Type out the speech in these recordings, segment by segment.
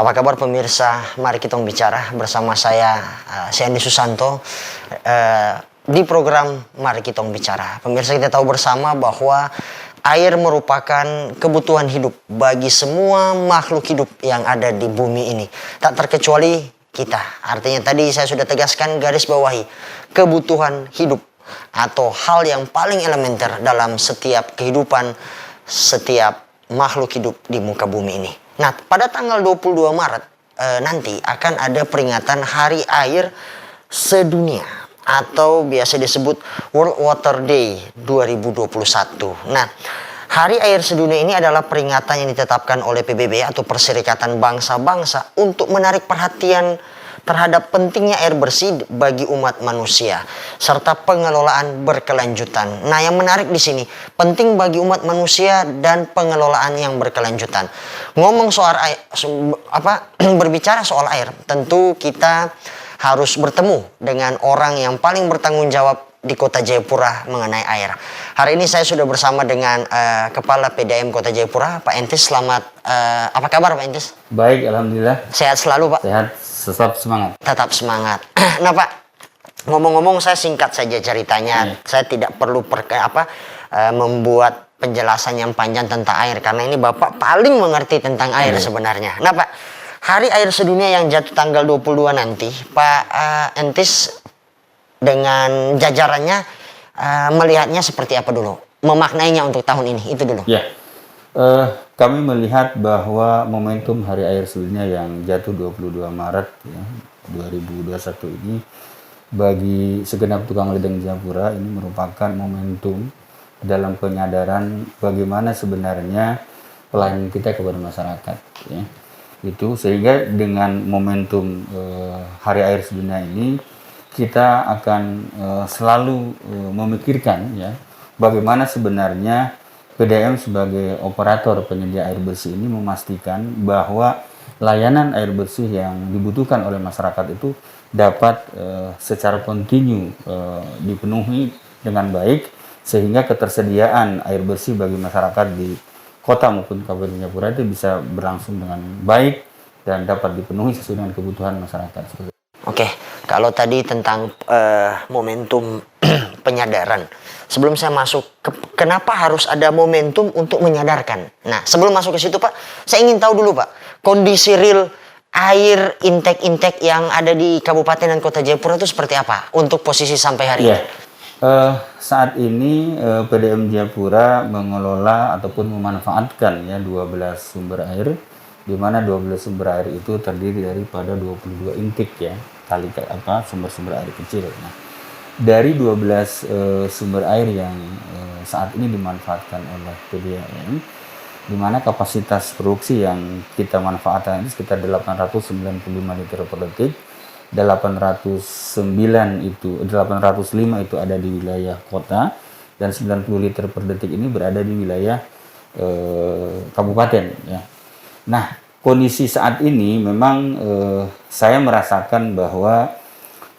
Apa kabar pemirsa? Mari kita bicara bersama saya, Andi Susanto, di program Mari Kita Bicara. Pemirsa, kita tahu bersama bahwa air merupakan kebutuhan hidup bagi semua makhluk hidup yang ada di bumi ini. Tak terkecuali kita. Artinya tadi saya sudah tegaskan, garis bawahi kebutuhan hidup atau hal yang paling elementer dalam setiap kehidupan setiap makhluk hidup di muka bumi ini. Nah, pada tanggal 22 Maret nanti akan ada peringatan Hari Air Sedunia atau biasa disebut World Water Day 2021. Nah, Hari Air Sedunia ini adalah peringatan yang ditetapkan oleh PBB atau Perserikatan Bangsa-Bangsa untuk menarik perhatian terhadap pentingnya air bersih bagi umat manusia serta pengelolaan berkelanjutan. Nah, yang menarik di sini penting bagi umat manusia dan pengelolaan yang berkelanjutan. Ngomong soal air, berbicara soal air, tentu kita harus bertemu dengan orang yang paling bertanggung jawab di Kota Jayapura mengenai air. Hari ini saya sudah bersama dengan Kepala PDAM Kota Jayapura, Pak Entis. Selamat, apa kabar Pak Entis? Baik, alhamdulillah. Sehat selalu Pak? Sehat, tetap semangat. Tetap semangat. Nah Pak, ngomong-ngomong saya singkat saja ceritanya. Saya tidak perlu membuat penjelasan yang panjang tentang air, karena ini Bapak paling mengerti tentang air sebenarnya. Nah Pak, Hari Air Sedunia yang jatuh tanggal 22 nanti, Pak Entis dengan jajarannya melihatnya seperti apa dulu? Memaknainya untuk tahun ini, itu dulu. Ya, kami melihat bahwa momentum Hari Air Sedunia yang jatuh 22 Maret ya, 2021 ini bagi segenap tukang ledeng Jayapura ini merupakan momentum dalam penyadaran bagaimana sebenarnya pelayanan kita kepada masyarakat. Ya. Itu sehingga dengan momentum Hari Air Sedunia ini kita akan selalu memikirkan ya bagaimana sebenarnya PDAM sebagai operator penyedia air bersih ini memastikan bahwa layanan air bersih yang dibutuhkan oleh masyarakat itu dapat secara kontinu dipenuhi dengan baik sehingga ketersediaan air bersih bagi masyarakat di kota maupun Kabupaten Jayapura itu bisa berlangsung dengan baik dan dapat dipenuhi sesuai dengan kebutuhan masyarakat. Oke, kalau tadi tentang momentum penyadaran, sebelum saya masuk, kenapa harus ada momentum untuk menyadarkan? Nah, sebelum masuk ke situ Pak, saya ingin tahu dulu Pak, kondisi real air intake yang ada di Kabupaten dan Kota Jayapura itu seperti apa untuk posisi sampai hari ini? Saat ini PDAM Jayapura mengelola ataupun memanfaatkan ya 12 sumber air, di mana 12 sumber air itu terdiri daripada 22 intake ya, sumber-sumber air kecil. Nah, dari 12 sumber air yang saat ini dimanfaatkan oleh PDAM, di mana kapasitas produksi yang kita manfaatkan ini sekitar 895 liter per detik, 805 itu ada di wilayah kota, dan 90 liter per detik ini berada di wilayah kabupaten. Ya. Nah, kondisi saat ini memang saya merasakan bahwa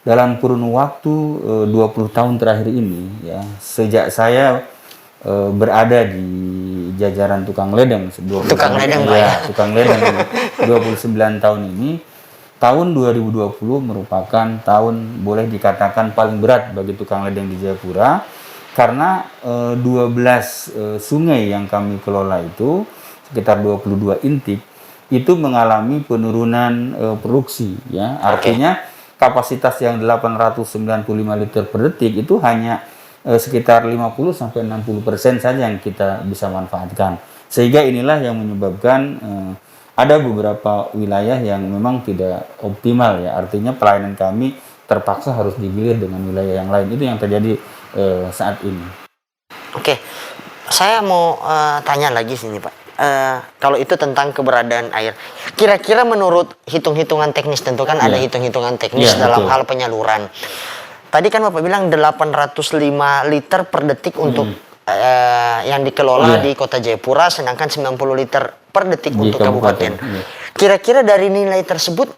dalam kurun waktu 20 tahun terakhir ini ya, sejak saya berada di jajaran tukang ledeng 29 tahun ini, tahun 2020 merupakan tahun boleh dikatakan paling berat bagi tukang ledeng di Jayapura karena 12 sungai yang kami kelola itu sekitar 22 intik itu mengalami penurunan produksi ya. Artinya kapasitas yang 895 liter per detik itu hanya sekitar 50-60% saja yang kita bisa manfaatkan. Sehingga inilah yang menyebabkan ada beberapa wilayah yang memang tidak optimal ya. Artinya pelayanan kami terpaksa harus digilir dengan wilayah yang lain. Itu yang terjadi saat ini. Oke, saya mau tanya lagi sini Pak. Kalau itu tentang keberadaan air, kira-kira menurut hitung-hitungan teknis, tentu kan ada hitung-hitungan teknis dalam hal penyaluran. Tadi kan Bapak bilang 805 liter per detik untuk yang dikelola di Kota Jayapura, sedangkan 90 liter per detik untuk kabupaten. Kira-kira dari nilai tersebut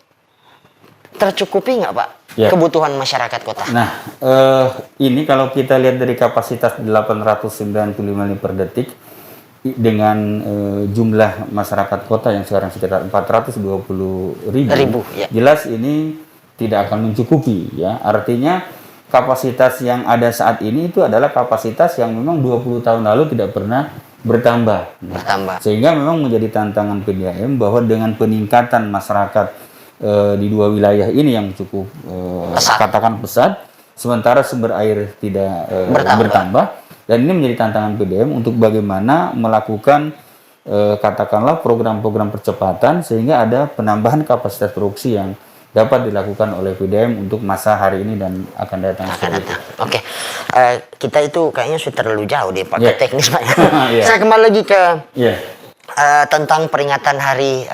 tercukupi nggak Pak kebutuhan masyarakat kota? Nah, ini kalau kita lihat dari kapasitas 895 liter per detik, dengan jumlah masyarakat kota yang sekarang sekitar 420.000, Ya. jelas ini tidak akan mencukupi ya. Artinya kapasitas yang ada saat ini itu adalah kapasitas yang memang 20 tahun lalu tidak pernah bertambah. Bertambah. Sehingga memang menjadi tantangan PDAM bahwa dengan peningkatan masyarakat di dua wilayah ini yang cukup katakan pesat, sementara sumber air tidak bertambah. Dan ini menjadi tantangan PDAM untuk bagaimana melakukan katakanlah program-program percepatan sehingga ada penambahan kapasitas produksi yang dapat dilakukan oleh PDAM untuk masa hari ini dan akan datang. Oke. Kita itu kayaknya sudah terlalu jauh deh pakai teknis Pak. Yeah. Saya kembali lagi ke tentang peringatan hari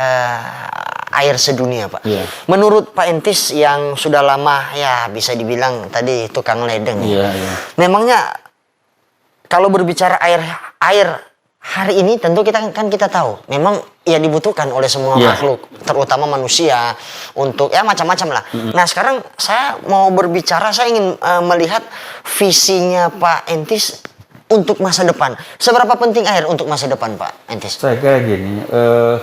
air sedunia Pak. Yeah. Menurut Pak Entis yang sudah lama ya bisa dibilang tadi tukang ledeng. Yeah. Memangnya kalau berbicara air hari ini tentu kita tahu memang ya dibutuhkan oleh semua makhluk, terutama manusia untuk ya macam-macam lah. Nah sekarang saya mau berbicara, saya ingin melihat visinya Pak Entis untuk masa depan. Seberapa penting air untuk masa depan Pak Entis? Saya kira gini,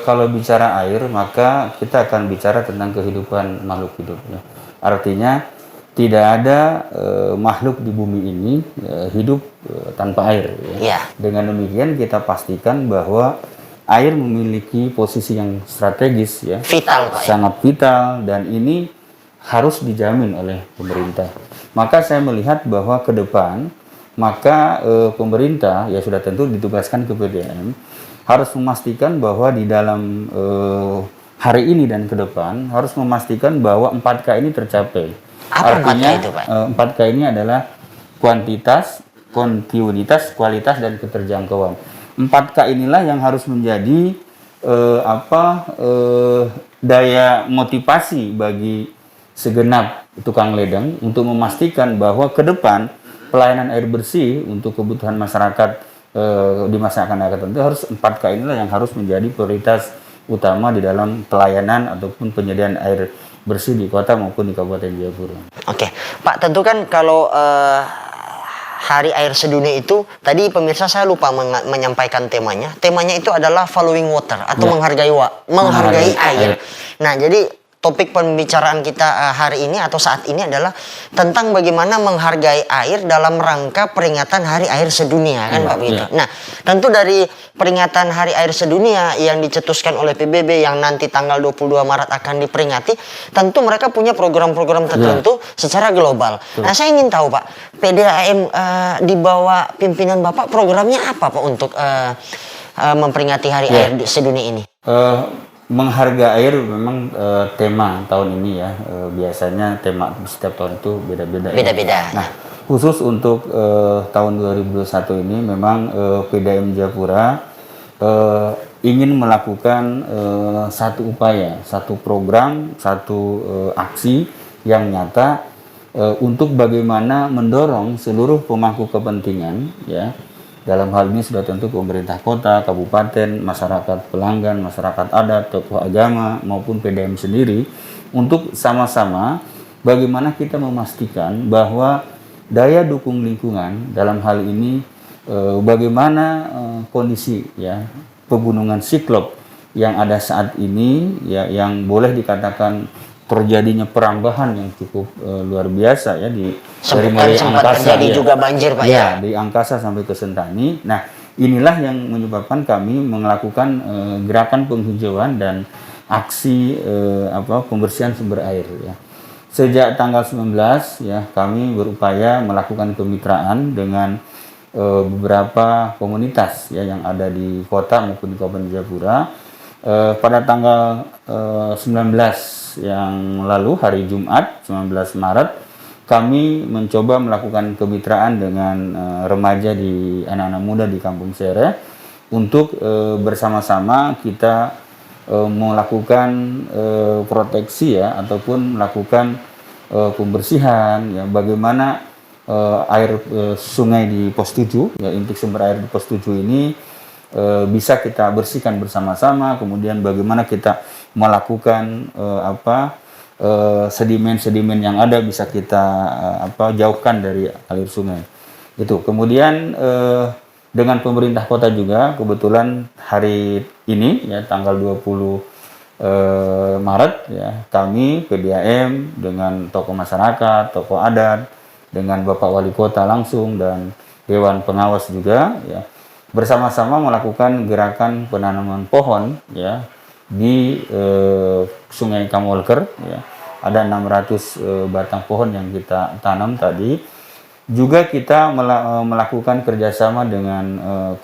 kalau bicara air maka kita akan bicara tentang kehidupan makhluk hidup. Ya. Artinya tidak ada makhluk di bumi ini hidup tanpa air. Ya. Dengan demikian kita pastikan bahwa air memiliki posisi yang strategis, ya, vital, Pak, sangat vital, dan ini harus dijamin oleh pemerintah. Maka saya melihat bahwa ke depan maka pemerintah ya sudah tentu ditugaskan ke PDAM harus memastikan bahwa di dalam hari ini dan ke depan harus memastikan bahwa 4K ini tercapai. Apa Artinya 4K itu, Pak? 4K ini adalah kuantitas, kontinuitas, kualitas, dan keterjangkauan. 4K inilah yang harus menjadi daya motivasi bagi segenap tukang ledeng untuk memastikan bahwa ke depan pelayanan air bersih untuk kebutuhan masyarakat di masa akan datang tentu harus 4K inilah yang harus menjadi prioritas utama di dalam pelayanan ataupun penyediaan air bersih di kota maupun di Kabupaten Jayapura. Oke, Pak, tentu kan kalau Hari Air Sedunia itu tadi pemirsa saya lupa menyampaikan temanya. Temanya itu adalah following water atau menghargai air. Nah, jadi topik pembicaraan kita hari ini atau saat ini adalah tentang bagaimana menghargai air dalam rangka peringatan Hari Air Sedunia, kan Pak begitu. Nah, tentu dari peringatan Hari Air Sedunia yang dicetuskan oleh PBB yang nanti tanggal 22 Maret akan diperingati, tentu mereka punya program-program tertentu secara global. Nah, saya ingin tahu Pak, PDAM di bawah pimpinan Bapak programnya apa Pak untuk memperingati Hari Air Sedunia ini? Menghargai air memang tema tahun ini ya, biasanya tema setiap tahun itu beda-beda. Beda-beda. Nah, khusus untuk tahun 2021 ini memang PDAM Jayapura ingin melakukan satu upaya, satu program, satu aksi yang nyata untuk bagaimana mendorong seluruh pemangku kepentingan, ya. Dalam hal ini sudah tentu pemerintah kota, kabupaten, masyarakat pelanggan, masyarakat adat, tokoh agama, maupun PDAM sendiri untuk sama-sama bagaimana kita memastikan bahwa daya dukung lingkungan dalam hal ini bagaimana kondisi ya pegunungan Siklop yang ada saat ini ya yang boleh dikatakan terjadinya perambahan yang cukup luar biasa ya dari mulai angkasa terjadi juga banjir Pak ya. Di angkasa sampai ke Sentani. Nah, inilah yang menyebabkan kami melakukan gerakan penghijauan dan aksi pembersihan sumber air ya. Sejak tanggal 19 ya kami berupaya melakukan kemitraan dengan beberapa komunitas ya yang ada di kota maupun di Kabupaten Jayapura. Pada tanggal 19 yang lalu hari Jumat 19 Maret kami mencoba melakukan kemitraan dengan remaja di anak-anak muda di Kampung Sere untuk bersama-sama kita melakukan proteksi ya ataupun melakukan pembersihan ya bagaimana air sungai di Pos 7 ya intik sumber air di Pos 7 ini bisa kita bersihkan bersama-sama, kemudian bagaimana kita melakukan sedimen-sedimen yang ada bisa kita jauhkan dari alir sungai. Itu. Kemudian dengan pemerintah kota juga. Kebetulan hari ini ya tanggal 20 Maret ya, kami PDAM dengan tokoh masyarakat, tokoh adat, dengan Bapak Wali Kota langsung dan Dewan Pengawas juga ya, bersama-sama melakukan gerakan penanaman pohon ya di Sungai Kamolker ya. Ada 600 batang pohon yang kita tanam tadi. Juga kita melakukan kerjasama dengan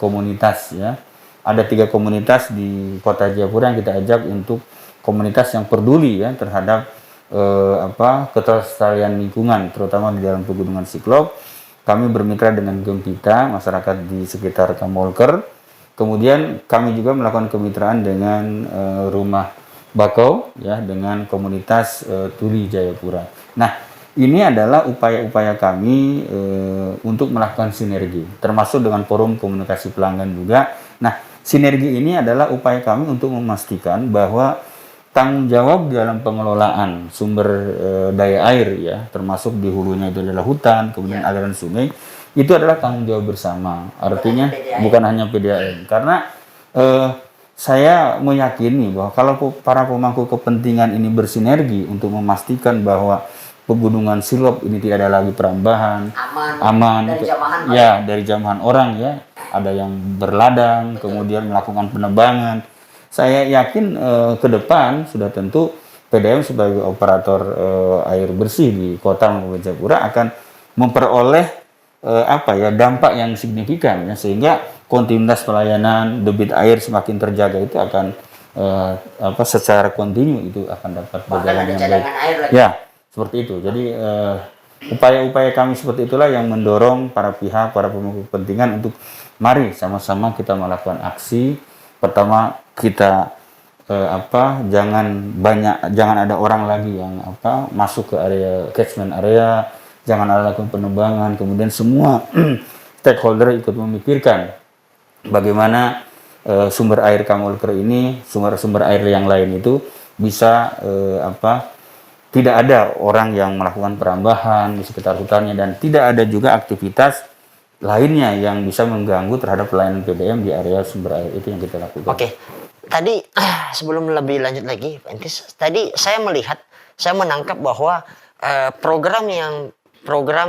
komunitas ya. Ada 3 komunitas di Kota Jayapura yang kita ajak untuk komunitas yang peduli ya terhadap keterlestarian lingkungan, terutama di dalam Pegunungan Siklop. Kami bermitra dengan Gempita, masyarakat di sekitar Kamolker. Kemudian kami juga melakukan kemitraan dengan Rumah Bakau ya, dengan komunitas Tuli Jayapura. Nah, ini adalah upaya-upaya kami untuk melakukan sinergi, termasuk dengan forum komunikasi pelanggan juga. Nah, sinergi ini adalah upaya kami untuk memastikan bahwa tanggung jawab dalam pengelolaan sumber daya air ya, termasuk di hulunya itu adalah hutan, kemudian aliran sungai, itu adalah tanggung jawab bersama. Artinya bukan hanya PDAM, karena saya meyakini bahwa kalau para pemangku kepentingan ini bersinergi untuk memastikan bahwa Pegunungan Siklop ini tidak ada lagi perambahan, aman dari ya dari jamahan orang ya, ada yang berladang, kemudian melakukan penebangan. Saya yakin ke depan sudah tentu PDAM sebagai operator air bersih di Kota maupun Jayapura akan memperoleh dampak yang signifikan ya, sehingga kontinuitas pelayanan, debit air semakin terjaga, itu akan secara kontinu itu akan dapat berjalan dengan baik. Ya, seperti itu. Jadi upaya-upaya kami seperti itulah yang mendorong para pihak, para pemangku kepentingan untuk mari sama-sama kita melakukan aksi. Pertama, kita jangan ada orang lagi yang masuk ke area catchment area, jangan ada lakukan penebangan, kemudian semua stakeholder ikut memikirkan bagaimana sumber air Kamolker ini, sumber air yang lain itu bisa tidak ada orang yang melakukan perambahan di sekitar hutannya, dan tidak ada juga aktivitas lainnya yang bisa mengganggu terhadap pelayanan PDAM di area sumber air itu yang kita lakukan. Oke, tadi sebelum lebih lanjut lagi, Pak Entis, tadi saya menangkap bahwa program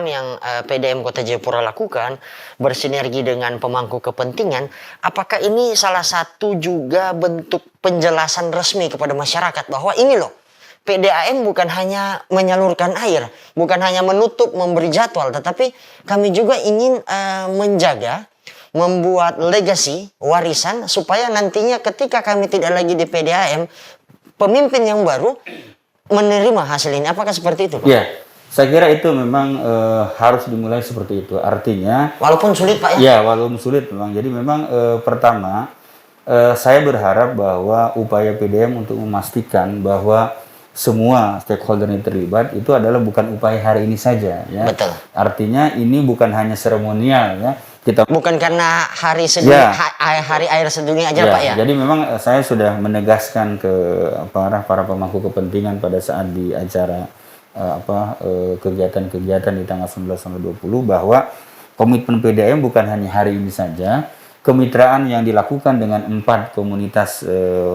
yang PDAM Kota Jayapura lakukan bersinergi dengan pemangku kepentingan, apakah ini salah satu juga bentuk penjelasan resmi kepada masyarakat bahwa ini loh, PDAM bukan hanya menyalurkan air, bukan hanya menutup, memberi jadwal, tetapi kami juga ingin menjaga, membuat legasi, warisan, supaya nantinya ketika kami tidak lagi di PDAM, pemimpin yang baru menerima hasil ini. Apakah seperti itu, Pak? Ya, saya kira itu memang harus dimulai seperti itu. Artinya, walaupun sulit, Pak ya? Ya, walaupun sulit memang. Jadi memang pertama, saya berharap bahwa upaya PDAM untuk memastikan bahwa semua stakeholder yang terlibat itu adalah bukan upaya hari ini saja ya. Betul. Artinya ini bukan hanya seremonial ya. Kita bukan karena hari sedunia, hari air sedunia aja, Pak ya. Jadi memang saya sudah menegaskan ke para pemangku kepentingan pada saat di acara kegiatan-kegiatan di tanggal 19 sampai 20 bahwa komitmen PDAM bukan hanya hari ini saja. Kemitraan yang dilakukan dengan 4 komunitas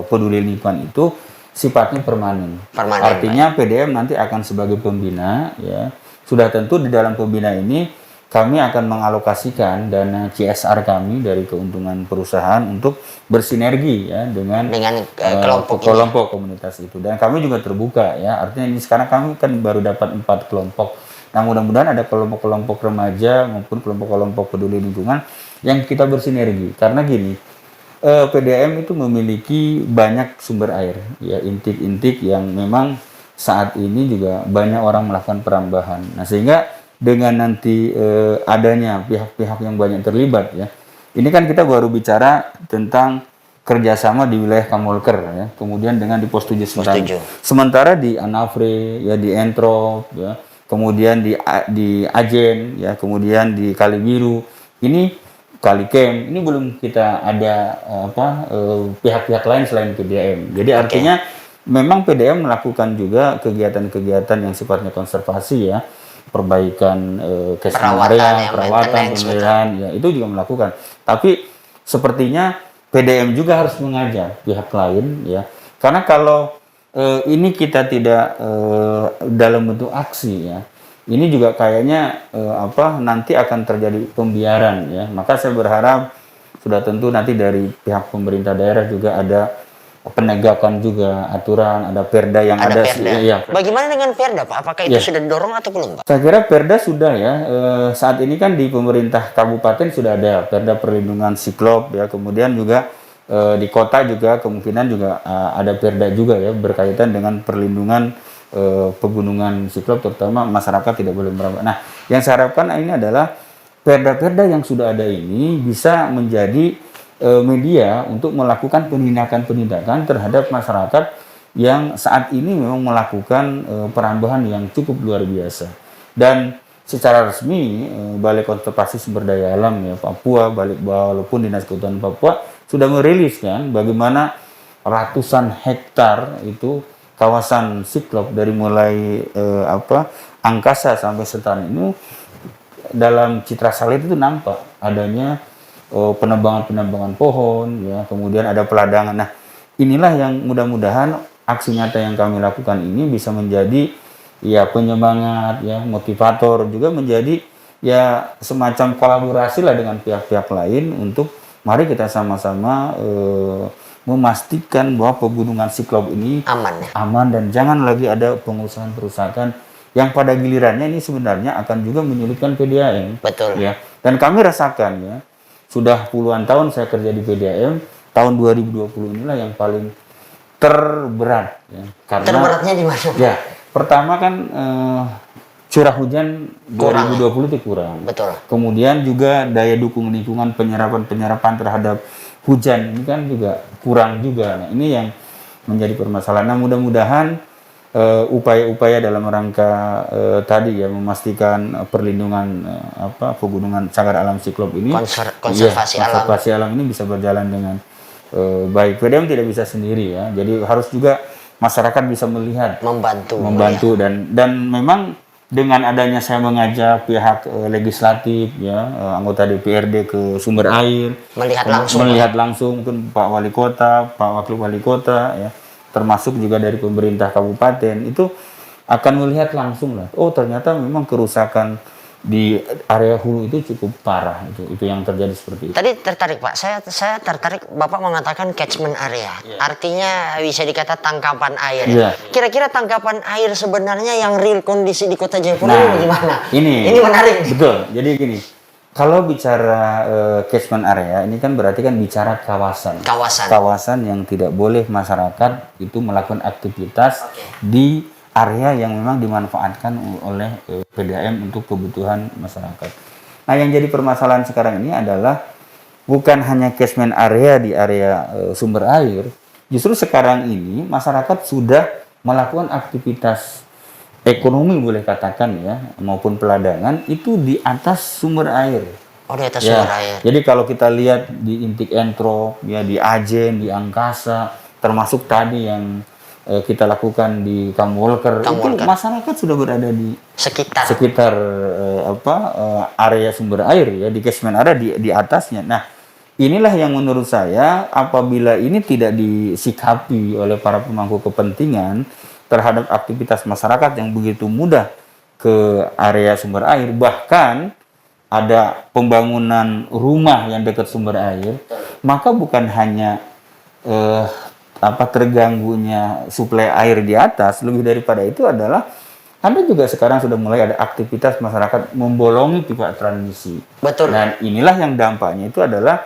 peduli lingkungan itu sifatnya permanen. Artinya PDAM nanti akan sebagai pembina ya. Sudah tentu di dalam pembina ini kami akan mengalokasikan dana CSR kami dari keuntungan perusahaan untuk bersinergi ya dengan kelompok komunitas itu. Dan kami juga terbuka ya. Artinya ini sekarang kami kan baru dapat 4 kelompok. Nah, mudah-mudahan ada kelompok-kelompok remaja maupun kelompok-kelompok peduli lingkungan yang kita bersinergi. Karena gini, PDAM itu memiliki banyak sumber air, ya intik-intik yang memang saat ini juga banyak orang melakukan perambahan. Nah, sehingga dengan nanti adanya pihak-pihak yang banyak terlibat ya, ini kan kita baru bicara tentang kerjasama di wilayah Kamolker ya, kemudian dengan di Pos 7 sementara di Anafre ya, di Entrop ya, kemudian di Ajen ya, kemudian di Kalibiru ini Kalikem, ini belum kita ada pihak-pihak lain selain PDAM. Jadi artinya memang PDAM melakukan juga kegiatan-kegiatan yang sifatnya konservasi ya. perbaikan catchment Perawatan area, ya, perawatan, maintenance, pemeliharaan, ya itu juga melakukan. Tapi sepertinya PDM juga harus mengajak pihak lain ya, karena kalau ini kita tidak dalam bentuk aksi ya, ini juga kayaknya nanti akan terjadi pembiaran ya. Maka saya berharap sudah tentu nanti dari pihak pemerintah daerah juga ada penegakan juga aturan, ada perda yang Ada ada. perda. Ya, Bagaimana dengan perda, Pak? Apakah itu sudah didorong atau belum, Pak? saya kira perda sudah ya. Saat ini kan di pemerintah kabupaten sudah ada perda perlindungan siklop ya. Kemudian juga di kota juga kemungkinan juga ada perda juga ya berkaitan dengan perlindungan pegunungan siklop, terutama masyarakat tidak boleh merambat. Nah, yang saya harapkan ini adalah perda-perda yang sudah ada ini bisa menjadi media untuk melakukan penindakan-penindakan terhadap masyarakat yang saat ini memang melakukan perambahan yang cukup luar biasa. Dan secara resmi Balai Konservasi Sumber Daya Alam ya Papua, walaupun Dinas Kehutanan Papua sudah merilis kan bagaimana ratusan hektar itu kawasan siklop dari mulai angkasa sampai setan ini dalam citra satelit itu nampak adanya penambangan pohon ya, kemudian ada peladangan. Nah, inilah yang mudah-mudahan aksi nyata yang kami lakukan ini bisa menjadi ya penyemangat ya, motivator, juga menjadi ya semacam kolaborasi lah dengan pihak-pihak lain untuk mari kita sama-sama memastikan bahwa pegunungan siklop ini aman dan jangan lagi ada pengusahaan-perusahaan yang pada gilirannya ini sebenarnya akan juga menyulitkan PDAM. Betul. Ya. Dan kami rasakan ya, sudah puluhan tahun saya kerja di PDAM, tahun 2020 inilah yang paling terberat ya. Karena terberatnya di mana? Ya, pertama kan curah hujan 2020 itu kurang. Betul. Kemudian juga daya dukung lingkungan penyerapan terhadap hujan ini kan juga kurang juga. Nah, ini yang menjadi permasalahan. Nah, mudah-mudahan upaya-upaya dalam rangka tadi ya memastikan perlindungan pegunungan cagar alam siklop ini konservasi alam ini bisa berjalan dengan baik. PDAM tidak bisa sendiri ya, jadi harus juga masyarakat bisa melihat membantu dan memang dengan adanya saya mengajak pihak legislatif ya, anggota DPRD ke sumber air melihat langsung mungkin Pak Wali Kota, Pak Wakil Wali Kota ya, termasuk juga dari pemerintah kabupaten itu akan melihat langsung lah. Oh, ternyata memang kerusakan di area hulu itu cukup parah, itu yang terjadi seperti itu. Tadi tertarik Pak, saya tertarik Bapak mengatakan catchment area, artinya bisa dikata tangkapan air. Kira-kira tangkapan air sebenarnya yang real kondisi di Kota Jayapura ini bagaimana? Ini menarik. Betul. Jadi gini, kalau bicara catchment area ini kan berarti kan bicara kawasan yang tidak boleh masyarakat itu melakukan aktivitas di area yang memang dimanfaatkan oleh PDAM untuk kebutuhan masyarakat. Nah, yang jadi permasalahan sekarang ini adalah bukan hanya catchment area di area sumber air, justru sekarang ini masyarakat sudah melakukan aktivitas ekonomi boleh katakan ya, maupun peladangan itu di atas sumber air. Oh, di atas sumber air. Jadi kalau kita lihat di Intik Entrop, ya di Ajen, di Angkasa, termasuk tadi yang kita lakukan di Kamwolker, itu masyarakat sudah berada di sekitar area sumber air ya, di catchment area di atasnya. Nah, inilah yang menurut saya apabila ini tidak disikapi oleh para pemangku kepentingan terhadap aktivitas masyarakat yang begitu mudah ke area sumber air, bahkan ada pembangunan rumah yang dekat sumber air, maka bukan hanya terganggunya suplai air di atas, lebih daripada itu adalah Anda juga sekarang sudah mulai ada aktivitas masyarakat membolongi pipa transmisi. Betul. Dan inilah yang dampaknya itu adalah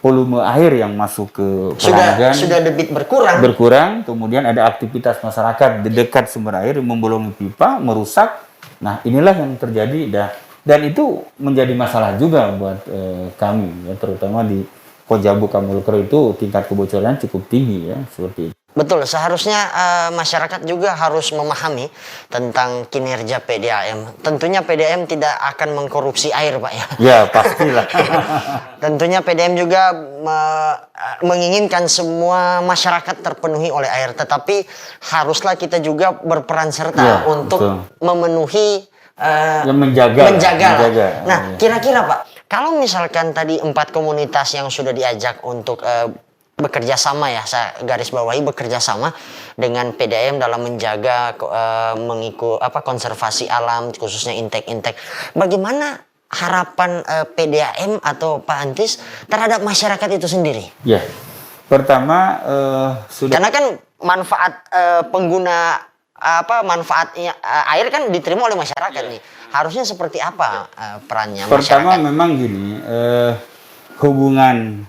volume air yang masuk ke pelanggan sudah debit berkurang, kemudian ada aktivitas masyarakat di dekat sumber air membolongi pipa, merusak. Nah, inilah yang terjadi dan itu menjadi masalah juga buat kami ya, terutama di Kojabu Kamwolker itu tingkat kebocoran cukup tinggi ya, seperti itu. Betul, seharusnya masyarakat juga harus memahami tentang kinerja PDAM. Tentunya PDAM tidak akan mengkorupsi air, Pak ya. Ya, pastilah. Tentunya PDAM juga menginginkan semua masyarakat terpenuhi oleh air, tetapi haruslah kita juga berperan serta untuk memenuhi yang menjaga. Menjaga. Nah, Iya. kira-kira Pak, kalau misalkan tadi 4 komunitas yang sudah diajak untuk bekerja sama ya, saya garis bawahi bekerja sama dengan PDAM dalam menjaga mengikut konservasi alam khususnya intek-intek. Bagaimana harapan PDAM atau Pak Antis terhadap masyarakat itu sendiri? Ya, pertama sudah. Karena kan manfaat pengguna manfaatnya air kan diterima oleh masyarakat nih. Harusnya seperti apa perannya Pertama masyarakat? memang gini, hubungan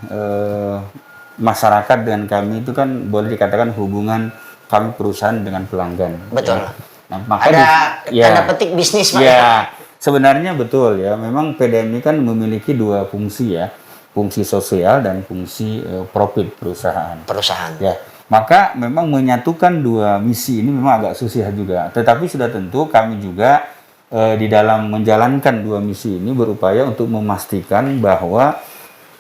masyarakat dengan kami itu kan boleh dikatakan hubungan kami perusahaan dengan pelanggan. Betul. Ya. Nah, maka Ada tanda petik bisnis Pak. ya, sebenarnya betul ya. Memang PDAM ini kan memiliki dua fungsi ya, fungsi sosial dan fungsi profit perusahaan. Perusahaan. Ya, maka memang menyatukan dua misi ini memang agak susah juga. Tetapi sudah tentu kami juga di dalam menjalankan dua misi ini berupaya untuk memastikan bahwa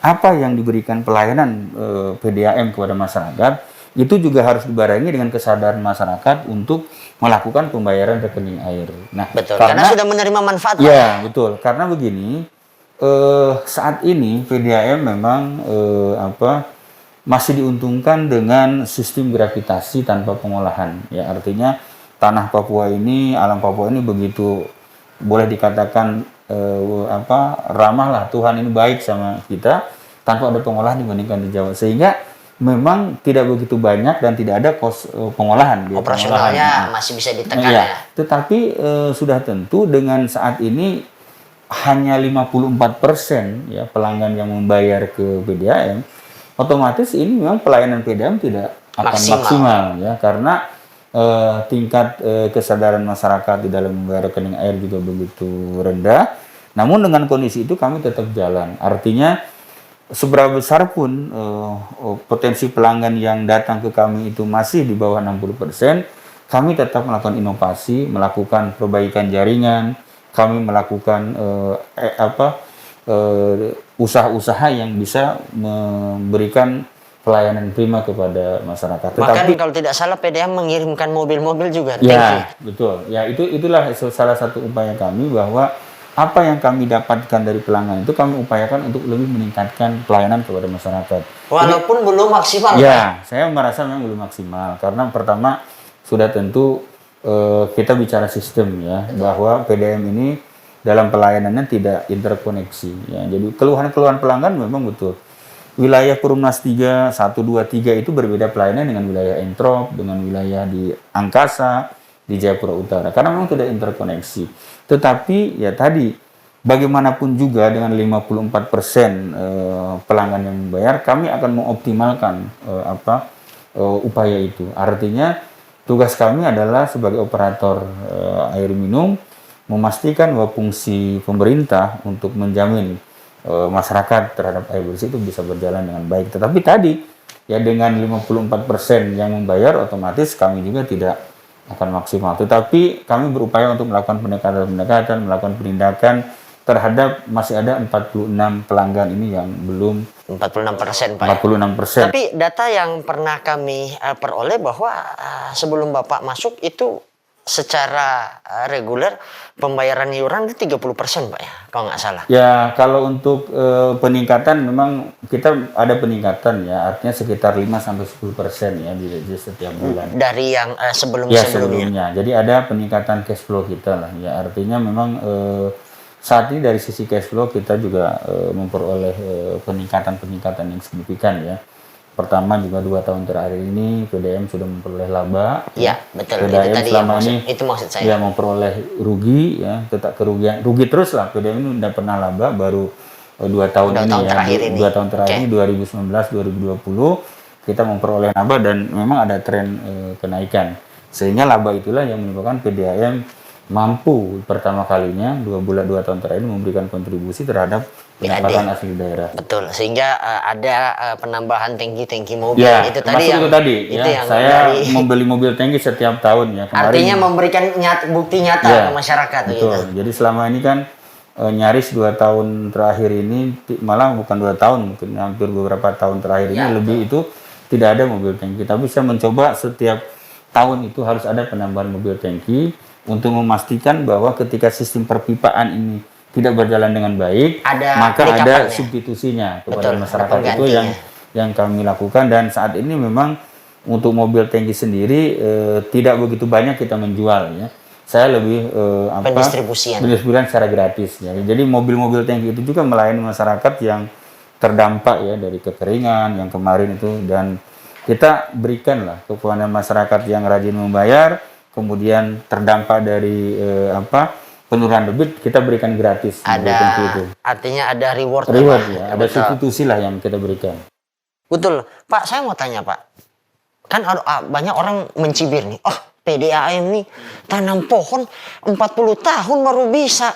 apa yang diberikan pelayanan PDAM kepada masyarakat itu juga harus dibarengi dengan kesadaran masyarakat untuk melakukan pembayaran rekening air. Nah, Betul. Karena sudah menerima manfaat. Ya, betul. Karena begini, saat ini PDAM memang masih diuntungkan dengan sistem gravitasi tanpa pengolahan. Ya, artinya tanah Papua ini, alam Papua ini begitu boleh dikatakan ramah lah, Tuhan ini baik sama kita tanpa ada pengolahan dibandingkan di Jawa, sehingga memang tidak begitu banyak dan tidak ada kos pengolahan. Operasionalnya masih bisa ditekan ya. Tetapi sudah tentu dengan saat ini hanya 54% ya pelanggan yang membayar ke PDAM, otomatis ini memang pelayanan PDAM tidak akan maksimal ya, karena tingkat kesadaran masyarakat di dalam membayar rekening air juga begitu rendah. Namun dengan kondisi itu kami tetap jalan. Artinya seberapa besar pun potensi pelanggan yang datang ke kami itu masih di bawah 60%, kami tetap melakukan inovasi, melakukan perbaikan jaringan, kami melakukan usaha-usaha yang bisa memberikan pelayanan prima kepada masyarakat. Bahkan kalau tidak salah PDAM mengirimkan mobil-mobil juga. Ya, betul. Ya, itulah salah satu upaya kami bahwa apa yang kami dapatkan dari pelanggan itu kami upayakan untuk lebih meningkatkan pelayanan kepada masyarakat. Walaupun belum maksimal. Ya, saya merasa memang belum maksimal karena pertama sudah tentu kita bicara sistem ya, bahwa PDAM ini dalam pelayanannya tidak interkoneksi ya. Jadi keluhan-keluhan pelanggan memang betul. Wilayah Perumnas 3, 1, 2, 3 itu berbeda pelayanan dengan wilayah Entrop, dengan wilayah di Angkasa, di Jayapura Utara. Karena memang tidak interkoneksi. Tetapi ya tadi, bagaimanapun juga dengan 54% pelanggan yang membayar, kami akan mengoptimalkan upaya itu. Artinya tugas kami adalah sebagai operator air minum, memastikan bahwa fungsi pemerintah untuk menjamin masyarakat terhadap air bersih itu bisa berjalan dengan baik. Tetapi tadi ya dengan 54% yang membayar, otomatis kami juga tidak akan maksimal. Tetapi kami berupaya untuk melakukan pendekatan, melakukan penindakan terhadap masih ada 46 pelanggan ini yang belum 46% Pak. 46%. Tapi data yang pernah kami peroleh bahwa sebelum Bapak masuk itu secara reguler pembayaran iuran 30% Pak ya, kalau nggak salah. Ya, kalau untuk peningkatan memang kita ada peningkatan ya, artinya sekitar 5-10% ya di setiap bulan. Dari yang Ya, sebelumnya. Jadi ada peningkatan cash flow kita lah ya, artinya memang saat ini dari sisi cash flow kita juga memperoleh peningkatan yang signifikan ya. Pertama juga 2 tahun terakhir ini PDAM sudah memperoleh laba. Iya, betul. PDAM Itu tadi selama ini itu maksud saya. Ya memperoleh rugi ya, tetap kerugian, rugi terus lah. PDAM ini udah pernah laba baru 2 tahun ini ya. 2 tahun terakhir ini 2019 2020 kita memperoleh laba dan memang ada tren kenaikan. Sehingga laba itulah yang menyebabkan PDAM mampu pertama kalinya 2 tahun terakhir memberikan kontribusi terhadap pendapatan asli daerah. Betul, sehingga ada penambahan tangki mobil. Ya, itu tadi itu yang saya membeli mobil tangki setiap tahun ya. Kemarin, artinya memberikan bukti nyata ke masyarakat. Betul. Gitu. Jadi selama ini kan nyaris 2 tahun terakhir ini, malah bukan 2 tahun, mungkin hampir beberapa tahun terakhir ini lebih itu tidak ada mobil tangki. Tapi saya mencoba setiap tahun itu harus ada penambahan mobil tangki. untuk memastikan bahwa ketika sistem perpipaan ini tidak berjalan dengan baik, maka ada penyikapannya. substitusinya kepada Betul, ada masyarakat. Itu yang kami lakukan, dan saat ini memang untuk mobil tangki sendiri tidak begitu banyak kita menjual ya. Saya lebih pendistribusian secara gratis ya. Jadi mobil-mobil tangki itu juga melayani masyarakat yang terdampak ya dari kekeringan yang kemarin itu, dan kita berikanlah kepada masyarakat yang rajin membayar, kemudian terdampak dari penurunan debit, kita berikan gratis. itu. Artinya ada reward ya, ada substitusi lah yang kita berikan. Betul, Pak. Saya mau tanya, Pak. Kan banyak orang mencibir nih. Oh, PDAM nih tanam pohon 40 tahun baru bisa.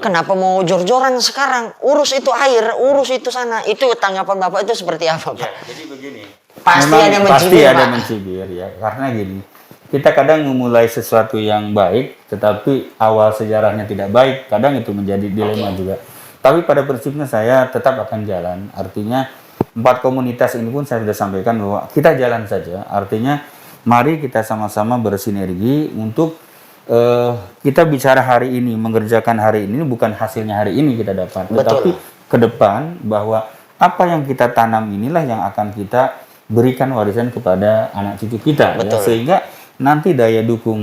Kenapa mau jor-joran sekarang? Urus itu air, urus itu sana. Itu tanggapan Bapak itu seperti apa, Pak? Ya, jadi begini. Pasti ada mencibir, ya. Karena gini, kita kadang memulai sesuatu yang baik, tetapi awal sejarahnya tidak baik. Kadang itu menjadi dilema juga. Tapi pada prinsipnya saya tetap akan jalan. Artinya 4 komunitas ini pun saya sudah sampaikan bahwa kita jalan saja. Artinya mari kita sama-sama bersinergi untuk kita bicara hari ini, mengerjakan hari ini, bukan hasilnya hari ini kita dapat. Tetapi ke depan bahwa apa yang kita tanam inilah yang akan kita berikan warisan kepada anak cucu kita, ya, sehingga nanti daya dukung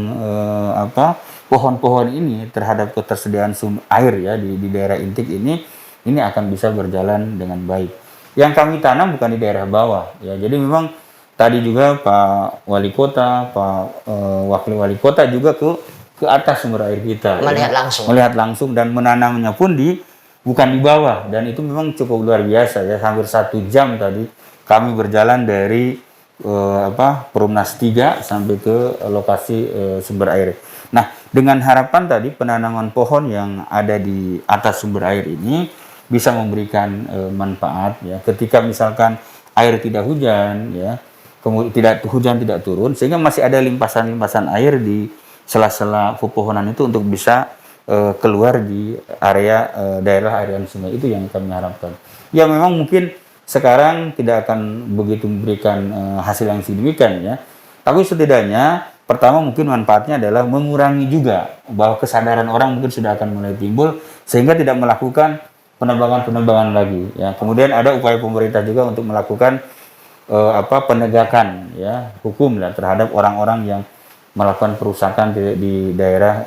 pohon-pohon ini terhadap ketersediaan sumber air ya di daerah intik ini akan bisa berjalan dengan baik. Yang kami tanam bukan di daerah bawah ya, jadi memang tadi juga Pak Wali Kota, Pak Wakil Wali Kota juga ke atas sumber air kita melihat langsung dan menanamnya pun bukan di bawah, dan itu memang cukup luar biasa ya, hampir 1 jam tadi kami berjalan dari Perumnas 3 sampai ke lokasi sumber air. Nah, dengan harapan tadi penanaman pohon yang ada di atas sumber air ini bisa memberikan manfaat ya. Ketika misalkan air tidak hujan ya, kemudian hujan tidak turun, sehingga masih ada limpasan-limpasan air di sela-sela pepohonan itu untuk bisa keluar di area daerah aliran sungai. Itu yang kami harapkan. Ya memang mungkin sekarang tidak akan begitu memberikan hasil yang signifikan ya, tapi setidaknya pertama mungkin manfaatnya adalah mengurangi juga bahwa kesadaran orang mungkin sudah akan mulai timbul sehingga tidak melakukan penebangan lagi ya. Kemudian ada upaya pemerintah juga untuk melakukan penegakan ya hukum lah terhadap orang-orang yang melakukan perusakan di daerah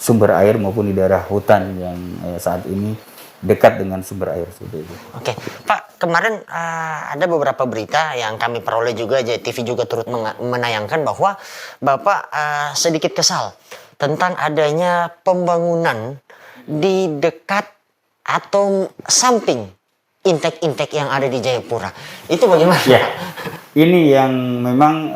sumber air maupun di daerah hutan yang saat ini dekat dengan sumber air seperti itu. Oke, Pak, kemarin ada beberapa berita yang kami peroleh juga, JTV juga turut menayangkan bahwa Bapak sedikit kesal tentang adanya pembangunan di dekat atau samping intek-intek yang ada di Jayapura. Itu bagaimana? Ya, ini yang memang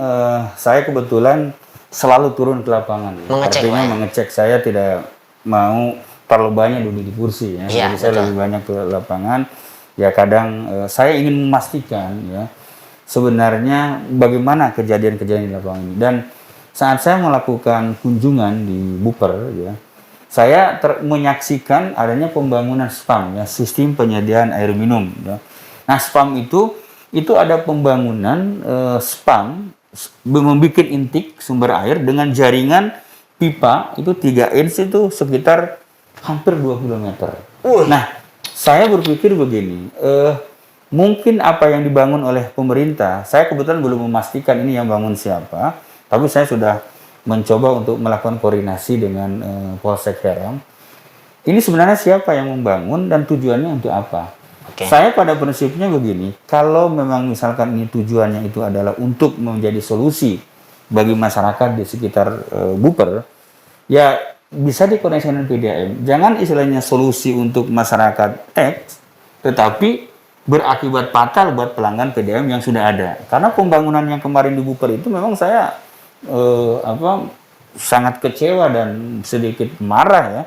saya kebetulan selalu turun ke lapangan. Artinya mengecek, saya tidak mau terlalu banyak duduk di kursi ya. Jadi saya lebih banyak ke lapangan. Ya kadang saya ingin memastikan ya sebenarnya bagaimana kejadian-kejadian di lapangan ini. Dan saat saya melakukan kunjungan di Buper ya, saya menyaksikan adanya pembangunan SPAM ya, sistem penyediaan air minum ya. Nah, SPAM itu ada pembangunan SPAM membuat intik sumber air dengan jaringan pipa itu 3 inch itu sekitar hampir 2 km. Nah, saya berpikir begini, mungkin apa yang dibangun oleh pemerintah, saya kebetulan belum memastikan ini yang bangun siapa, tapi saya sudah mencoba untuk melakukan koordinasi dengan Polsek Heram. Ini sebenarnya siapa yang membangun dan tujuannya untuk apa? Saya pada prinsipnya begini, kalau memang misalkan ini tujuannya itu adalah untuk menjadi solusi bagi masyarakat di sekitar Buper, ya bisa dikoneksikan dengan PDAM. Jangan istilahnya solusi untuk masyarakat X, tetapi berakibat fatal buat pelanggan PDAM yang sudah ada. Karena pembangunan yang kemarin di Buper itu memang saya sangat kecewa dan sedikit marah ya.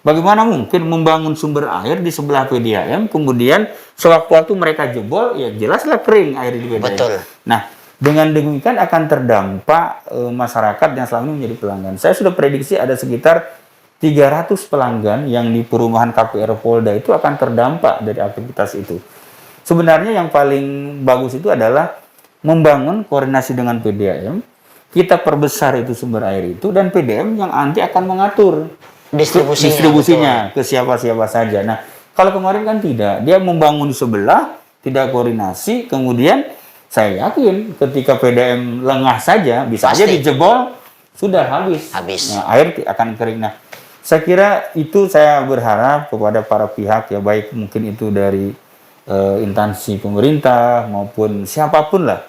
Bagaimana mungkin membangun sumber air di sebelah PDAM, kemudian sewaktu-waktu mereka jebol, ya jelaslah kering air di PDAM. Betul. Nah, dengan demikian akan terdampak masyarakat yang selama ini menjadi pelanggan. Saya sudah prediksi ada sekitar 300 pelanggan yang di perumahan KPR Polda itu akan terdampak dari aktivitas itu. Sebenarnya yang paling bagus itu adalah membangun koordinasi dengan PDAM, kita perbesar itu sumber air itu, dan PDM yang nanti akan mengatur Distribusinya. ke siapa-siapa saja. Nah, kalau kemarin kan tidak, dia membangun di sebelah, tidak koordinasi, kemudian saya yakin ketika PDM lengah saja, bisa aja Pasti. dijebol, sudah habis. Nah, air akan kering. Nah, saya kira itu saya berharap kepada para pihak ya, baik mungkin itu dari instansi pemerintah maupun siapapun lah,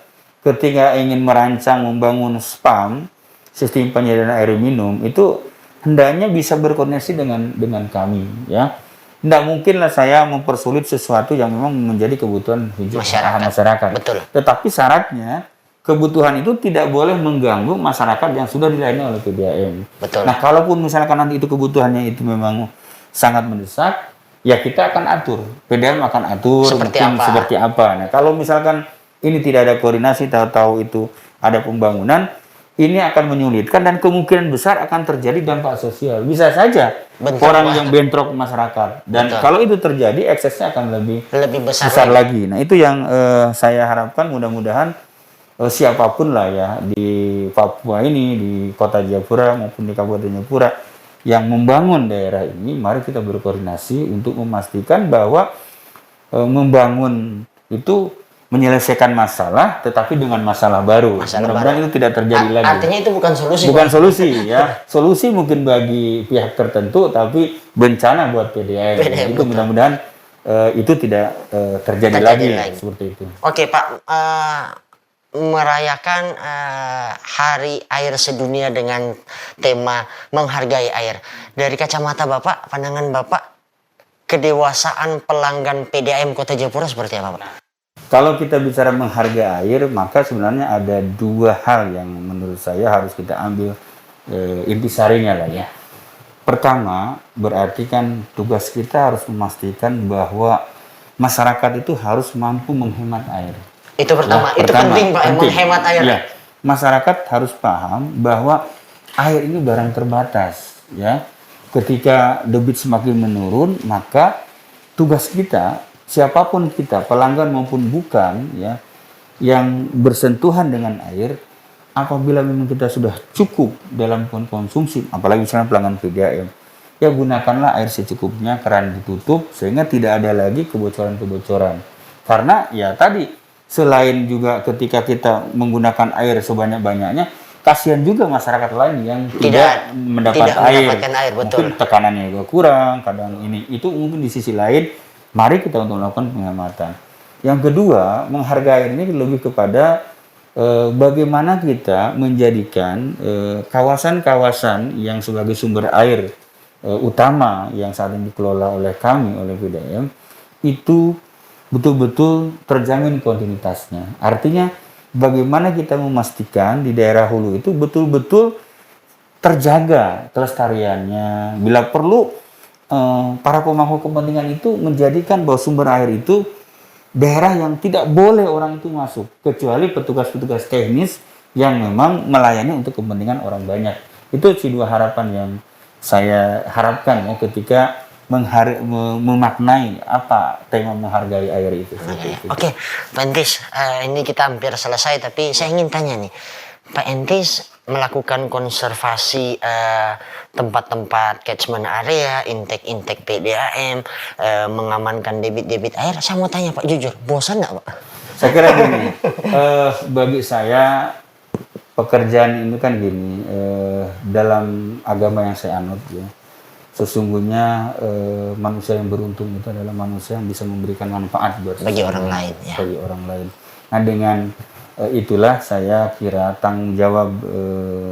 ketika ingin merancang membangun SPAM, sistem penyediaan air minum, itu hendaknya bisa berkoordinasi dengan kami ya. Tidak mungkinlah saya mempersulit sesuatu yang memang menjadi kebutuhan hidup masyarakat. Betul. Tetapi syaratnya kebutuhan itu tidak boleh mengganggu masyarakat yang sudah dilayani oleh PDAM. Betul. Nah, kalaupun misalkan nanti itu kebutuhannya itu memang sangat mendesak, ya kita akan atur. PDAM akan atur seperti apa. Nah, kalau misalkan ini tidak ada koordinasi, tahu-tahu itu ada pembangunan, ini akan menyulitkan dan kemungkinan besar akan terjadi dampak sosial. Bisa saja orang yang bentrok masyarakat. Dan kalau itu terjadi, eksesnya akan lebih besar lagi. Nah, itu yang saya harapkan, mudah-mudahan siapapun lah ya di Papua ini, di Kota Jayapura maupun di Kabupaten Jayapura yang membangun daerah ini, mari kita berkoordinasi untuk memastikan bahwa membangun itu menyelesaikan masalah, tetapi dengan masalah baru. Mudah-mudahan itu tidak terjadi lagi. Artinya itu bukan solusi. Bukan solusi ya. Solusi mungkin bagi pihak tertentu, tapi bencana buat PDAM. Itu mudah-mudahan itu tidak terjadi lagi seperti itu. Oke Pak, merayakan Hari Air Sedunia dengan tema menghargai air. Dari kacamata Bapak, pandangan Bapak, kedewasaan pelanggan PDAM Kota Jayapura seperti apa Pak? Kalau kita bicara menghargai air, maka sebenarnya ada dua hal yang menurut saya harus kita ambil intisarinya lah ya. Pertama, berarti kan tugas kita harus memastikan bahwa masyarakat itu harus mampu menghemat air. Itu pertama, itu penting Pak, menghemat air. Ya, masyarakat harus paham bahwa air ini barang terbatas ya. Ketika debit semakin menurun, maka tugas kita, siapapun kita, pelanggan maupun bukan ya, yang bersentuhan dengan air, apabila memang kita sudah cukup dalam konsumsi, apalagi misalnya pelanggan PDAM, ya gunakanlah air secukupnya, keran ditutup sehingga tidak ada lagi kebocoran-kebocoran. Karena ya tadi, selain juga ketika kita menggunakan air sebanyak-banyaknya, kasihan juga masyarakat lain yang tidak mendapatkan air. Mungkin tekanannya juga kurang, kadang ini itu mungkin di sisi lain. Mari kita untuk melakukan penghematan. Yang kedua, menghargai ini lebih kepada bagaimana kita menjadikan kawasan-kawasan yang sebagai sumber air utama yang saat ini dikelola oleh kami, oleh PDAM, itu betul-betul terjamin kontinuitasnya. Artinya, bagaimana kita memastikan di daerah hulu itu betul-betul terjaga kelestariannya. Bila perlu, para pemangku kepentingan itu menjadikan bahwa sumber air itu daerah yang tidak boleh orang itu masuk, kecuali petugas-petugas teknis yang memang melayani untuk kepentingan orang banyak. Itu sih dua harapan yang saya harapkan ya ketika memaknai apa tema menghargai air itu. Oke, Pak Entis, ini kita hampir selesai, tapi saya ingin tanya nih, Pak Entis melakukan konservasi tempat-tempat catchment area, intake PDAM, mengamankan debit-debit air. Saya mau tanya Pak, jujur, bosan nggak Pak? Saya kira gini, bagi saya pekerjaan ini kan gini, dalam agama yang saya anut ya, sesungguhnya manusia yang beruntung itu adalah manusia yang bisa memberikan manfaat bagi orang lain. Ya. Bagi orang lain. Nah dengan itulah saya kira tanggung jawab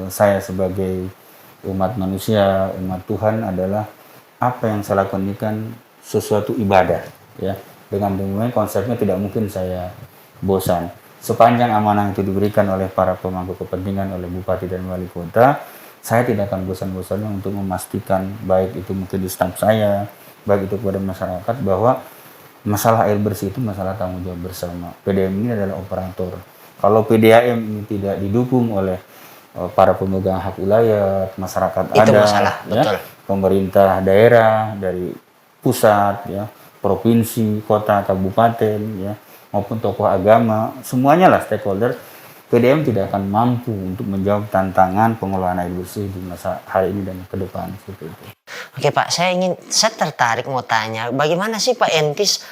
saya sebagai umat manusia, umat Tuhan adalah apa yang saya lakukan ini kan sesuatu ibadah ya. Dengan demikian konsepnya tidak mungkin saya bosan. Sepanjang amanah itu diberikan oleh para pemangku kepentingan, oleh Bupati dan Wali Kota, saya tidak akan bosan-bosannya untuk memastikan baik itu mungkin di staf saya, baik itu kepada masyarakat bahwa masalah air bersih itu masalah tanggung jawab bersama. PDAM ini adalah operator. Kalau PDAM ini tidak didukung oleh para pemegang hak wilayah, masyarakat itu ada, masalah, ya, betul. Pemerintah daerah dari pusat, ya, provinsi, kota, kabupaten, ya, maupun tokoh agama, semuanya lah stakeholder, PDM tidak akan mampu untuk menjawab tantangan pengelolaan air bersih di masa hari ini dan ke depan seperti itu. Oke Pak, saya tertarik mau tanya, bagaimana sih Pak Entis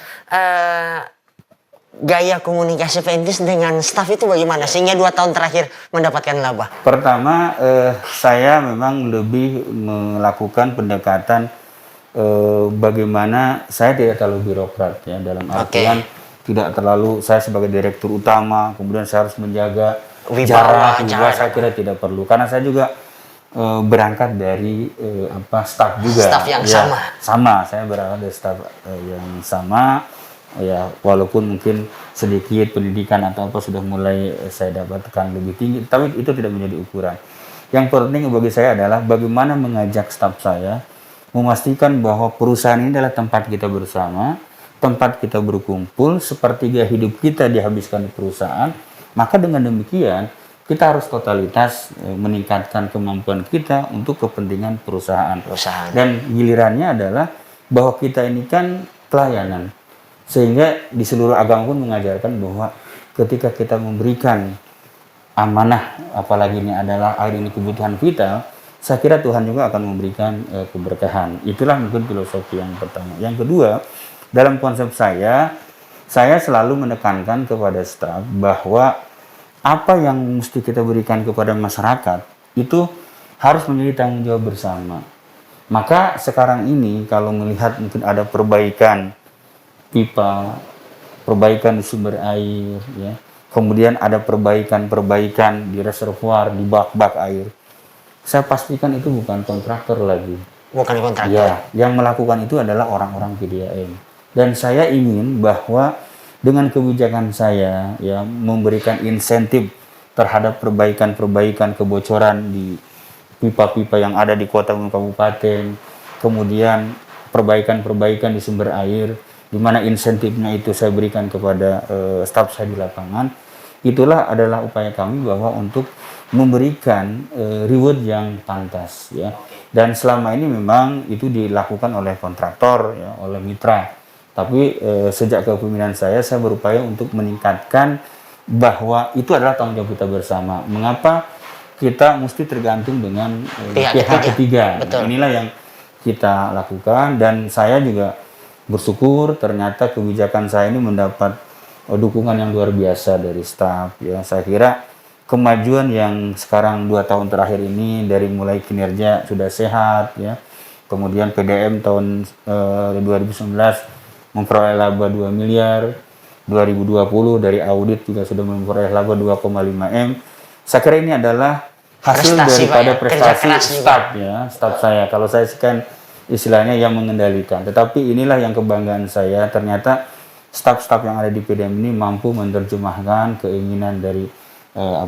gaya komunikasi Pak Entis dengan staf itu bagaimana sehingga 2 tahun terakhir mendapatkan laba? Pertama, saya memang lebih melakukan pendekatan bagaimana saya tidak terlalu birokrat ya, dalam artian tidak terlalu saya sebagai direktur utama kemudian saya harus menjaga jarak, saya kira tidak perlu karena saya juga berangkat dari staf juga. Staf yang ya, sama. Saya berangkat dari staf yang sama. Ya, walaupun mungkin sedikit pendidikan atau apa sudah mulai saya dapatkan lebih tinggi, tapi itu tidak menjadi ukuran. Yang penting bagi saya adalah bagaimana mengajak staf saya memastikan bahwa perusahaan ini adalah tempat kita bersama, tempat kita berkumpul, sepertiga hidup kita dihabiskan di perusahaan. Maka dengan demikian kita harus totalitas meningkatkan kemampuan kita untuk kepentingan perusahaan. Dan gilirannya adalah bahwa kita ini kan pelayanan. Sehingga di seluruh agama pun mengajarkan bahwa ketika kita memberikan amanah, apalagi ini adalah air ini kebutuhan vital, saya kira Tuhan juga akan memberikan keberkahan. Itulah mungkin filosofi yang pertama. Yang kedua, dalam konsep saya selalu menekankan kepada staf bahwa apa yang mesti kita berikan kepada masyarakat itu harus menjadi tanggung jawab bersama. Maka sekarang ini kalau melihat mungkin ada perbaikan pipa, perbaikan di sumber air, ya. Kemudian ada perbaikan di reservoir, di bak-bak air. Saya pastikan itu bukan kontraktor lagi. Bukan kontraktor. Ya, yang melakukan itu adalah orang-orang PDAM. Dan saya ingin bahwa dengan kebijakan saya, ya, memberikan insentif terhadap perbaikan kebocoran di pipa-pipa yang ada di kota dan kabupaten, kemudian perbaikan di sumber air, di mana insentifnya itu saya berikan kepada staf saya di lapangan. Itulah adalah upaya kami bahwa untuk memberikan reward yang pantas, ya. Dan selama ini memang itu dilakukan oleh kontraktor, ya, oleh mitra. Tapi sejak kepemimpinan saya berupaya untuk meningkatkan bahwa itu adalah tanggung jawab kita bersama. Mengapa kita mesti tergantung dengan pihak ketiga? Nah, inilah yang kita lakukan dan saya juga bersyukur ternyata kebijakan saya ini mendapat dukungan yang luar biasa dari staf, ya. Saya kira kemajuan yang sekarang 2 tahun terakhir ini dari mulai kinerja sudah sehat, ya. Kemudian PDM tahun 2019 memperoleh laba 2 miliar, 2020 dari audit juga sudah memperoleh laba 2,5 M. Saya kira ini adalah hasil daripada prestasi staf, ya, staf saya. Kalau saya kan istilahnya yang mengendalikan. Tetapi inilah yang kebanggaan saya, ternyata staf-staf yang ada di PDM ini mampu menerjemahkan keinginan dari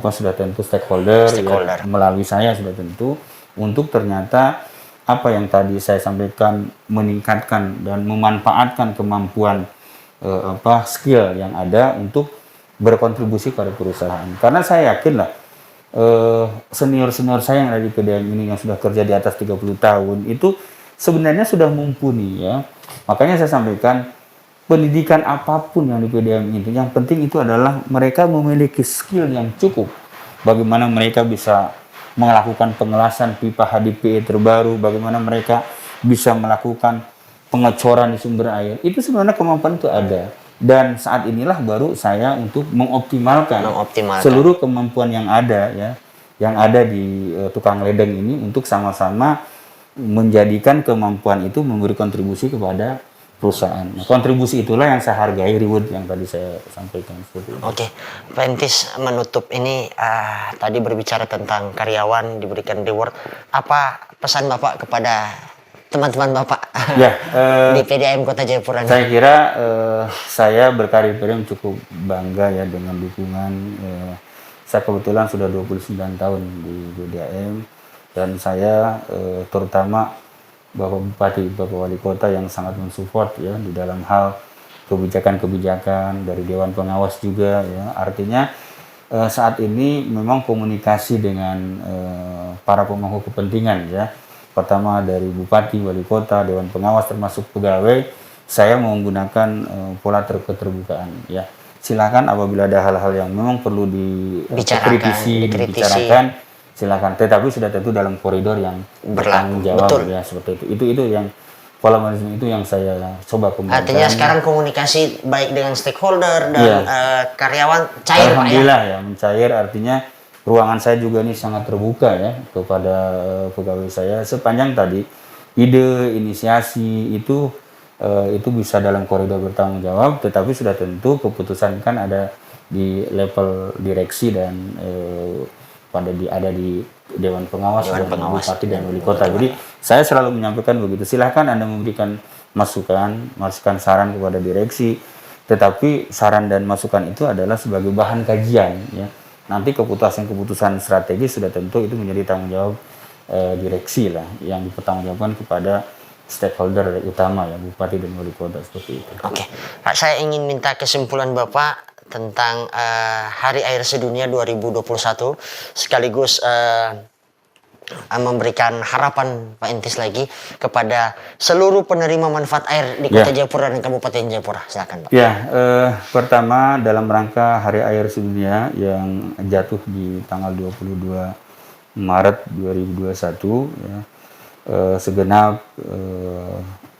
sudah tentu stakeholder. Ya, melalui saya sudah tentu untuk ternyata apa yang tadi saya sampaikan meningkatkan dan memanfaatkan kemampuan skill yang ada untuk berkontribusi pada perusahaan. Karena saya yakin lah senior-senior saya yang ada di PDM ini yang sudah kerja di atas 30 tahun itu sebenarnya sudah mumpuni, ya. Makanya saya sampaikan pendidikan apapun yang di PDM itu, yang penting itu adalah mereka memiliki skill yang cukup. Bagaimana mereka bisa melakukan pengelasan pipa HDPE terbaru, bagaimana mereka bisa melakukan pengecoran di sumber air. Itu sebenarnya kemampuan itu ada. Dan saat inilah baru saya untuk mengoptimalkan seluruh kemampuan yang ada, ya, yang ada di tukang ledeng ini untuk sama-sama menjadikan kemampuan itu memberi kontribusi kepada perusahaan. Nah, kontribusi itulah yang saya hargai, reward yang tadi saya sampaikan. Oke, Pak Entis menutup ini tadi berbicara tentang karyawan diberikan reward. Apa pesan Bapak kepada teman-teman Bapak di PDAM Kota Jayapura? Saya kira saya berkarir PDAM cukup bangga, ya, dengan dukungan. Saya kebetulan sudah 29 tahun di PDAM. Dan saya terutama Bapak Bupati, Bapak Wali Kota yang sangat mensupport, ya, di dalam hal kebijakan-kebijakan dari Dewan Pengawas juga, ya. Artinya saat ini memang komunikasi dengan para pemangku kepentingan, ya. Pertama dari Bupati, Wali Kota, Dewan Pengawas termasuk pegawai, saya menggunakan pola keterbukaan, ya. silakan apabila ada hal-hal yang memang perlu dikritisi, dibicarakan, silakan. Tetapi sudah tentu dalam koridor yang bertanggung jawab, betul. ya seperti itu. Itu yang pola manajemen itu yang saya coba kembangkan. Artinya sekarang komunikasi baik dengan stakeholder dan karyawan cair, Pak, ya? Alhamdulillah ya, mencair, artinya ruangan saya juga ini sangat terbuka ya kepada pegawai saya, sepanjang tadi ide, inisiasi itu bisa dalam koridor bertanggung jawab, tetapi sudah tentu keputusan kan ada di level direksi dan ada di Dewan Pengawas dan Bupati dan Wali Kota. Jadi saya selalu menyampaikan begitu. Silahkan Anda memberikan masukan saran kepada direksi, tetapi saran dan masukan itu adalah sebagai bahan kajian, ya. Nanti keputusan strategis sudah tentu itu menjadi tanggung jawab direksi lah, yang dipertanggungjawabkan kepada stakeholder utama, ya, Bupati dan Wali Kota, seperti itu. Oke, Pak, saya ingin minta kesimpulan Bapak tentang Hari Air Sedunia 2021, sekaligus memberikan harapan Pak Entis lagi kepada seluruh penerima manfaat air di Kota Jayapura dan Kabupaten Jayapura. Silakan, Pak. Ya, pertama dalam rangka Hari Air Sedunia yang jatuh di tanggal 22 Maret 2021, ya, segenap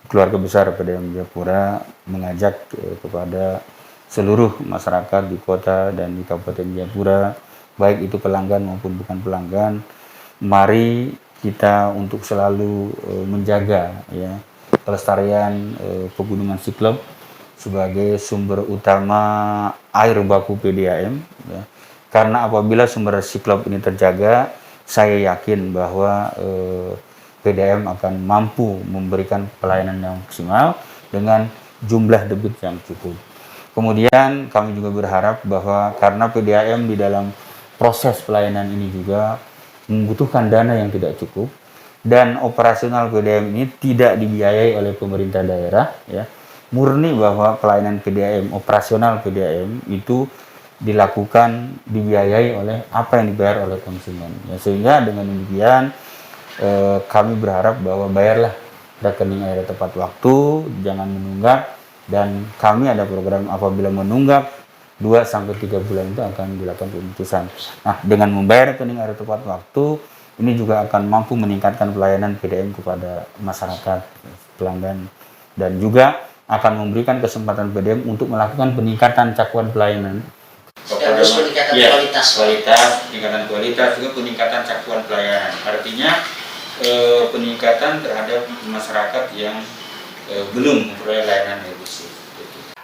keluarga besar PDAM Jayapura mengajak kepada seluruh masyarakat di kota dan di Kabupaten Jayapura, baik itu pelanggan maupun bukan pelanggan, mari kita untuk selalu menjaga, ya, kelestarian pegunungan Siklop sebagai sumber utama air baku PDAM, ya. Karena apabila sumber Siklop ini terjaga, saya yakin bahwa PDAM akan mampu memberikan pelayanan yang maksimal dengan jumlah debit yang cukup. Kemudian kami juga berharap bahwa karena PDAM di dalam proses pelayanan ini juga membutuhkan dana yang tidak cukup, dan operasional PDAM ini tidak dibiayai oleh pemerintah daerah, ya, murni bahwa pelayanan PDAM, operasional PDAM itu dilakukan, dibiayai oleh apa yang dibayar oleh konsumen, ya. Sehingga dengan demikian kami berharap bahwa bayarlah rekening air tepat waktu, jangan menunggak. Dan kami ada program apabila menunggak 2-3 bulan itu akan dilakukan pemutusan. Nah, dengan membayar rekening air tepat waktu, ini juga akan mampu meningkatkan pelayanan PDAM kepada masyarakat, pelanggan, dan juga akan memberikan kesempatan PDAM untuk melakukan peningkatan cakupan pelayanan. Sekaligus peningkatan peningkatan kualitas, juga peningkatan cakupan pelayanan. Artinya peningkatan terhadap masyarakat yang belum memperoleh layanan air bersih.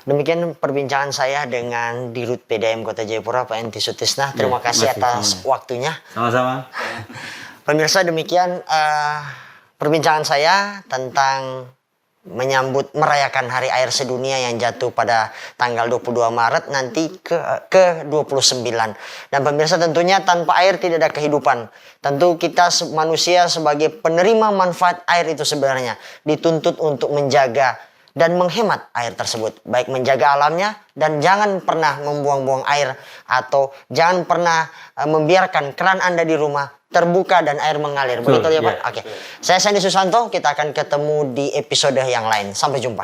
Demikian perbincangan saya dengan Dirut PDAM Kota Jayapura, Pak Entis Sutisna. Terima kasih atas waktunya. Sama-sama. Pemirsa, demikian perbincangan saya tentang menyambut merayakan Hari Air Sedunia yang jatuh pada tanggal 22 Maret nanti ke 29. Dan pemirsa, tentunya tanpa air tidak ada kehidupan. Tentu kita manusia sebagai penerima manfaat air itu sebenarnya dituntut untuk menjaga dan menghemat air tersebut. Baik menjaga alamnya, dan jangan pernah membuang-buang air, atau jangan pernah membiarkan keran Anda di rumah terbuka dan air mengalir. Begitu ya, Pak? Oke. Saya Sandy Susanto, kita akan ketemu di episode yang lain. Sampai jumpa.